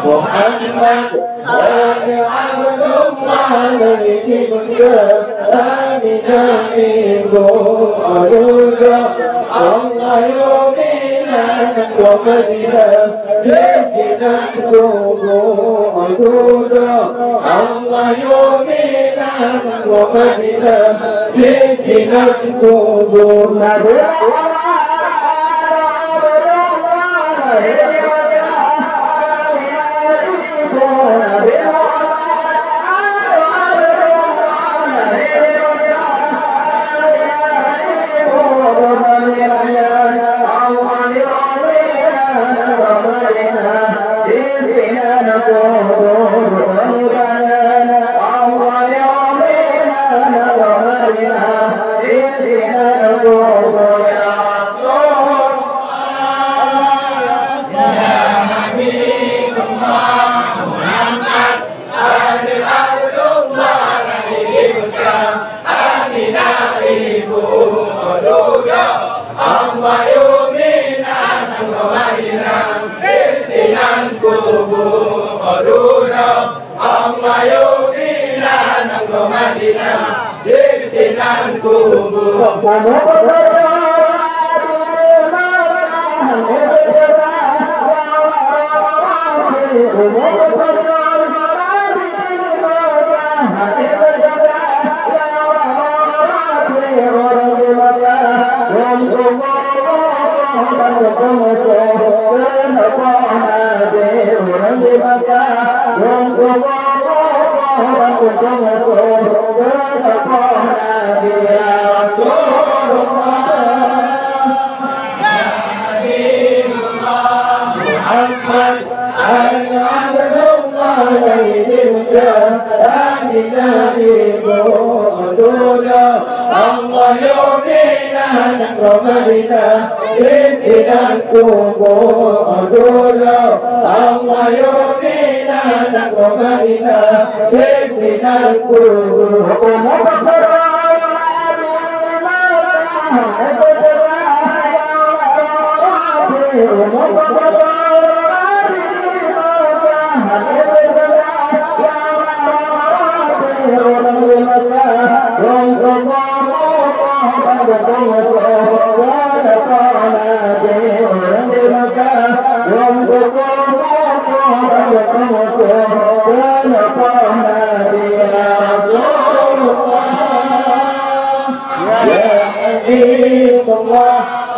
محمد أنا عبد الله الذي بك آمنا بقولك الله يؤمنا ومدنا لسنا قولك الله يؤمنا ومدنا لسنا قولك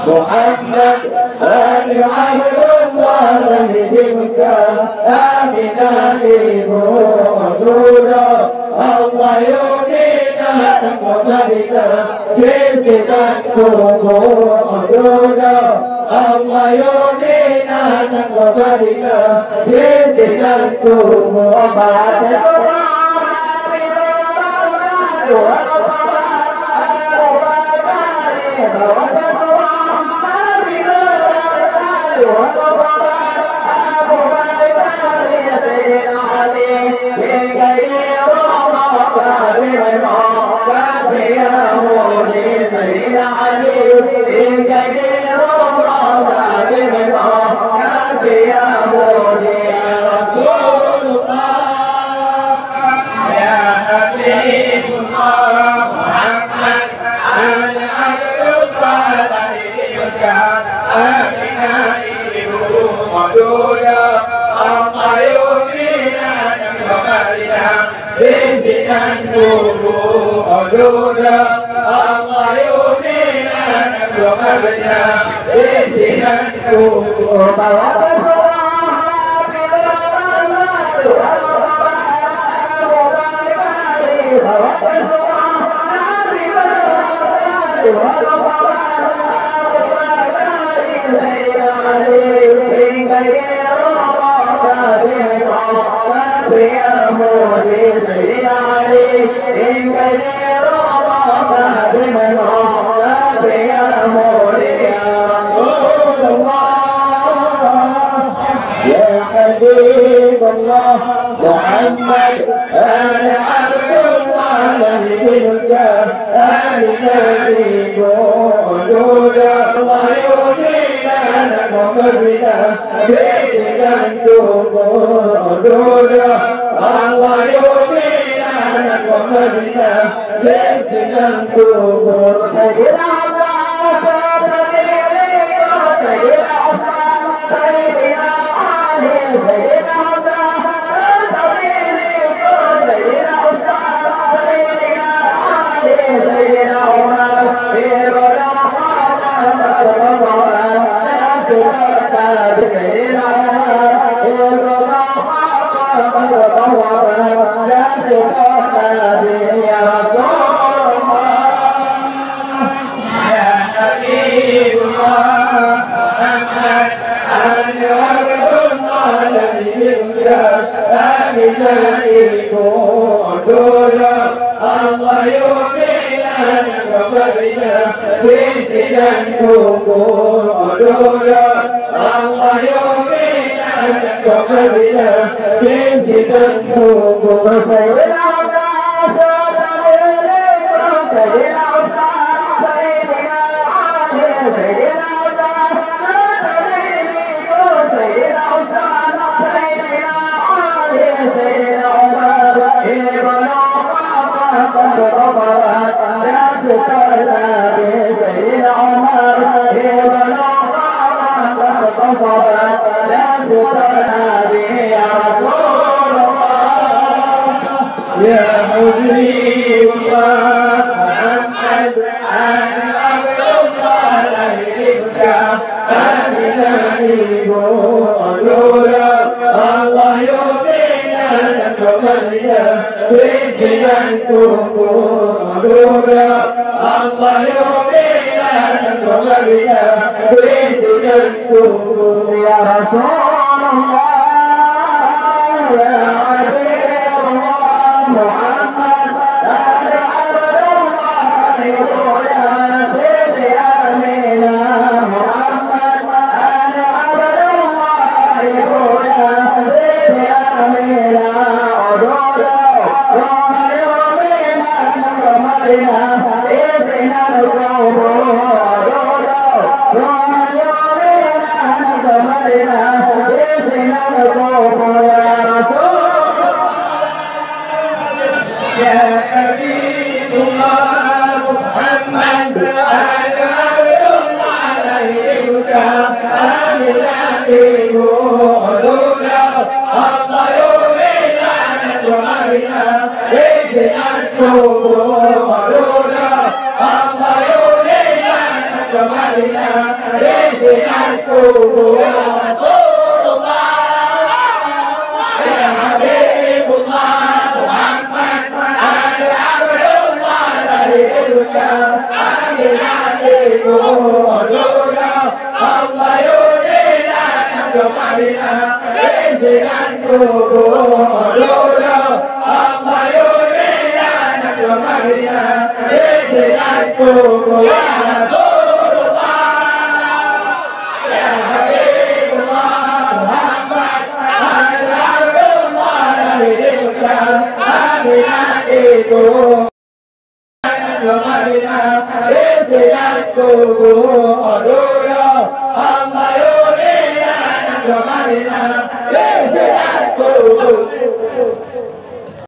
محمد أنا عبد الله الذي بك آمنا بقولك الله يؤمنا ومدنا لسنا قولك الله يؤمنا ومدنا لسنا قولك مولي سيدنا علي إن كثير الله بمنه يا مولي يا رسول الله يا حبيب الله محمد أنا عبد الله منك أنا نبي قولوا الله يهدينا نقبلنا بسجن قولوا الله يهدينا نقبلنا بسجن قولوا سيدنا الله سيدنا عثمان سيدنا علي سيدنا الله سيدنا عثمان سيدنا علي سيدنا عمر في Allah yu'mina naqabina bisidan kubur Allah yu'mina naqabina bisidan kubur Sayyidina Allah Sayyidina Usman Sayyidina Ali Sayyidina Allah Sayyidina Usman Sayyidina Ali Sayyidina Umar سيدنا عمر لا سترنا به يا رسول الله يا حبيب الله محمد أنا عبد الله لك أنا نبي قولوا الله يهدينا نقبلنا بسجن قولوا Allah yu'mina naqabina bisidan kubur ya Rasulullah ya Habibullah Muhammad ana Abdullah ya Sayyidi Amina Muhammad ana Abdullah ya Sayyidi Amina Go